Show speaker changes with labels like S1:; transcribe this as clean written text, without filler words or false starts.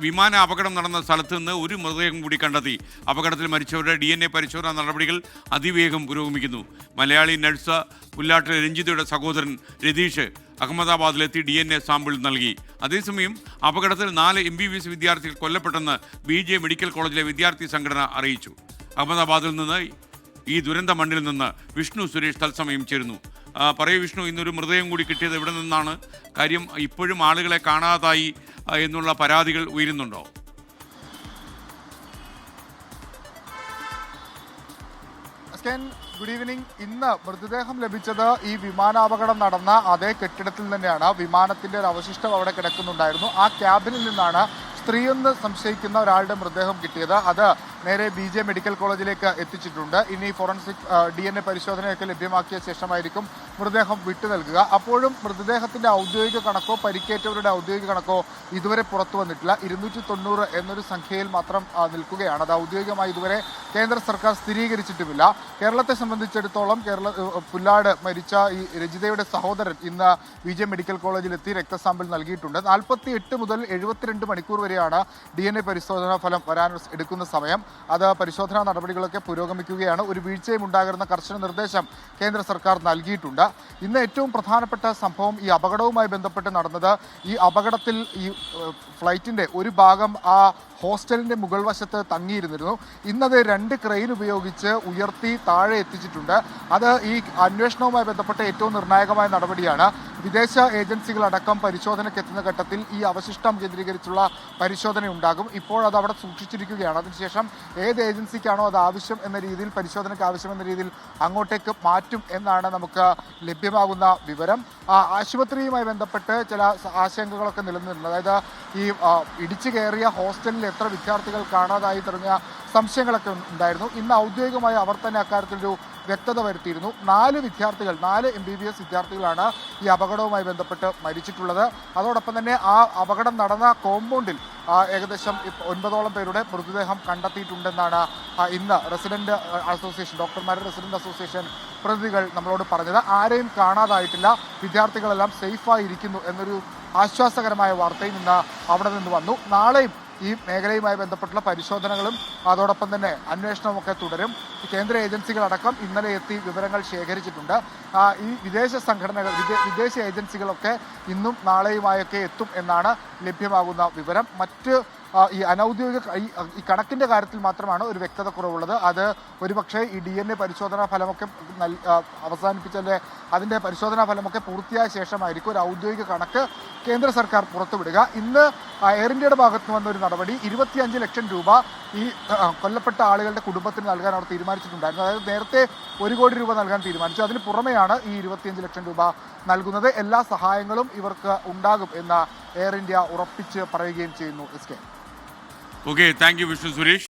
S1: വിമാന അപകടം നടന്ന സ്ഥലത്ത് നിന്ന് ഒരു മൃതദേഹം കൂടി കണ്ടെത്തി. അപകടത്തിൽ മരിച്ചവരുടെ DNA പരിശോധനാ നടപടികൾ അതിവേഗം പുരോഗമിക്കുന്നു. മലയാളി നഴ്സ് പുല്ലാട്ടിലെ രഞ്ജിതയുടെ സഹോദരൻ രതീഷ് അഹമ്മദാബാദിലെത്തി DNA സാമ്പിൾ നൽകി. അതേസമയം അപകടത്തിൽ 4 MBBS വിദ്യാർത്ഥികൾ കൊല്ലപ്പെട്ടെന്ന് BJ മെഡിക്കൽ കോളേജിലെ വിദ്യാർത്ഥി സംഘടന അറിയിച്ചു. അഹമ്മദാബാദിൽ നിന്ന് ഈ ദുരന്ത മണ്ണിൽ നിന്ന് വിഷ്ണു സുരേഷ് തത്സമയം ചേരുന്നു. പറയൂ വിഷ്ണു, ഇന്നൊരു മൃതദേഹം കൂടി കിട്ടിയത് എവിടെ നിന്നാണ്? കാര്യം ഇപ്പോഴും ആളുകളെ കാണാതായി എന്നുള്ള പരാതികൾ ഉയരുന്നുണ്ടോ?
S2: Good evening. ഇന്ന് മൃതദേഹം ലഭിച്ചത് ഈ വിമാനാപകടം നടന്ന അതേ കെട്ടിടത്തിൽ തന്നെയാണ്. വിമാനത്തിന്റെ ഒരു അവശിഷ്ടം അവിടെ കിടക്കുന്നുണ്ടായിരുന്നു. ആ ക്യാബിനിൽ നിന്നാണ് സ്ത്രീയെന്ന് സംശയിക്കുന്ന ഒരാളുടെ മൃതദേഹം കിട്ടിയത്. അത് നേരെ BJ മെഡിക്കൽ കോളേജിലേക്ക് എത്തിച്ചിട്ടുണ്ട്. ഇനി ഫോറൻസിക് DNA പരിശോധനയൊക്കെ ലഭ്യമാക്കിയ ശേഷമായിരിക്കും മൃതദേഹം വിട്ടു നൽകുക. അപ്പോഴും മൃതദേഹത്തിന്റെ ഔദ്യോഗിക കണക്കോ പരിക്കേറ്റവരുടെ ഔദ്യോഗിക കണക്കോ ഇതുവരെ പുറത്തു വന്നിട്ടില്ല. 290 എന്നൊരു സംഖ്യയിൽ മാത്രം നിൽക്കുകയാണ്. അത് ഔദ്യോഗികമായി ഇതുവരെ കേന്ദ്ര സർക്കാർ സ്ഥിരീകരിച്ചിട്ടുമില്ല. കേരളത്തെ സംബന്ധിച്ചിടത്തോളം പുല്ലാട് മരിച്ച ഈ രജിതയുടെ സഹോദരൻ ഇന്ന് BJ മെഡിക്കൽ കോളേജിലെത്തി രക്തസാമ്പിൾ നൽകിയിട്ടുണ്ട്. 48 മുതൽ 72 മണിക്കൂർ വരെയാണ് DNA പരിശോധനാ ഫലം വരാൻ എടുക്കുന്ന സമയം. അത് പരിശോധനാ നടപടികളൊക്കെ പുരോഗമിക്കുകയാണ്. ഒരു വീഴ്ചയും ഉണ്ടാകുന്ന കർശന നിർദ്ദേശം കേന്ദ്ര സർക്കാർ നൽകിയിട്ടുണ്ട്. ഇന്ന് ഏറ്റവും പ്രധാനപ്പെട്ട സംഭവം ഈ അപകടവുമായി ബന്ധപ്പെട്ട് നടന്നത്. ഈ അപകടത്തിൽ ഈ ഫ്ലൈറ്റിന്റെ ഒരു ഭാഗം ആ ഹോസ്റ്റലിന്റെ മുകൾ വശത്ത് തങ്ങിയിരുന്നിരുന്നു. ഇന്നത് 2 ക്രെയിൻ ഉപയോഗിച്ച് ഉയർത്തി താഴെ എത്തിച്ചിട്ടുണ്ട്. അത് ഈ അന്വേഷണവുമായി ബന്ധപ്പെട്ട ഏറ്റവും നിർണായകമായ നടപടിയാണ്. വിദേശ ഏജൻസികളടക്കം പരിശോധനയ്ക്ക് എത്തുന്ന ഘട്ടത്തിൽ ഈ അവശിഷ്ടം കേന്ദ്രീകരിച്ചുള്ള പരിശോധന ഉണ്ടാകും. ഇപ്പോൾ അത് അവിടെ സൂക്ഷിച്ചിരിക്കുകയാണ്. അതിനുശേഷം ഏത് ഏജൻസിക്കാണോ അത് ആവശ്യം എന്ന രീതിയിൽ, പരിശോധനയ്ക്ക് ആവശ്യമെന്ന രീതിയിൽ അങ്ങോട്ടേക്ക് മാറ്റും എന്നാണ് നമുക്ക് ലഭ്യമാകുന്ന വിവരം. ആശുപത്രിയുമായി ബന്ധപ്പെട്ട് ചില ആശങ്കകളൊക്കെ നിലനിന്നിട്ടുണ്ട്. അതായത് ഈ ഇടിച്ചു കയറിയ ഹോസ്റ്റലിൽ എത്ര വിദ്യാർത്ഥികൾ കാണാതായി തുടങ്ങിയ സംശയങ്ങളൊക്കെ ഉണ്ടായിരുന്നു. ഇന്ന് ഔദ്യോഗികമായി അവർ തന്നെ അക്കാര്യത്തിലൊരു വ്യക്തത വരുത്തിയിരുന്നു. 4 MBBS വിദ്യാർത്ഥികളാണ് ഈ അപകടവുമായി ബന്ധപ്പെട്ട് മരിച്ചിട്ടുള്ളത്. അതോടൊപ്പം തന്നെ ആ അപകടം നടന്ന കോമ്പൗണ്ടിൽ ഏകദേശം 9ഓളം പേരുടെ മൃതദേഹം കണ്ടെത്തിയിട്ടുണ്ടെന്നാണ് ഇന്ന് റെസിഡന്റ് അസോസിയേഷൻ, ഡോക്ടർമാരുടെ റെസിഡന്റ് അസോസിയേഷൻ പ്രതിനിധികൾ നമ്മളോട് പറഞ്ഞത്. ആരെയും കാണാതായിട്ടില്ല, വിദ്യാർത്ഥികളെല്ലാം സേഫായി ഇരിക്കുന്നു എന്നൊരു ആശ്വാസകരമായ വാർത്തയും ഇന്ന് അവിടെ നിന്ന് വന്നു. നാളെയും ഈ മേഖലയുമായി ബന്ധപ്പെട്ടുള്ള പരിശോധനകളും അതോടൊപ്പം തന്നെ അന്വേഷണമൊക്കെ തുടരും. കേന്ദ്ര ഏജൻസികളടക്കം ഇന്നലെ എത്തി വിവരങ്ങൾ ശേഖരിച്ചിട്ടുണ്ട്. ഈ വിദേശ സംഘടനകൾ, വിദേശ ഏജൻസികളൊക്കെ ഇന്നും നാളെയുമായൊക്കെ എത്തും എന്നാണ് ലഭ്യമാകുന്ന വിവരം. മറ്റ് ഈ അനൗദ്യോഗിക ഈ കണക്കിൻ്റെ കാര്യത്തിൽ മാത്രമാണ് ഒരു വ്യക്തത കുറവുള്ളത്. അത് ഒരുപക്ഷെ ഈ DNA പരിശോധനാ ഫലമൊക്കെ അവസാനിപ്പിച്ചല്ലേ, അതിൻ്റെ പരിശോധനാ ഫലമൊക്കെ പൂർത്തിയായ ശേഷമായിരിക്കും ഒരു ഔദ്യോഗിക കണക്ക് കേന്ദ്ര സർക്കാർ പുറത്തുവിടുക. ഇന്ന് എയർ ഇന്ത്യയുടെ ഭാഗത്ത് വന്ന ഒരു നടപടി 25 ലക്ഷം രൂപ ഈ കൊല്ലപ്പെട്ട ആളുകളുടെ കുടുംബത്തിന് നൽകാൻ അവർ തീരുമാനിച്ചിട്ടുണ്ടായിരുന്നു. അതായത് നേരത്തെ 1 കോടി രൂപ നൽകാൻ തീരുമാനിച്ചു. അതിന് പുറമെയാണ് ഈ 25 ലക്ഷം രൂപ നൽകുന്നത്. എല്ലാ സഹായങ്ങളും ഇവർക്ക് ഉണ്ടാകും എന്ന് എയർ ഇന്ത്യ ഉറപ്പിച്ച് പറയുകയും ചെയ്യുന്നു.
S1: Okay, thank you Vishnu Suresh.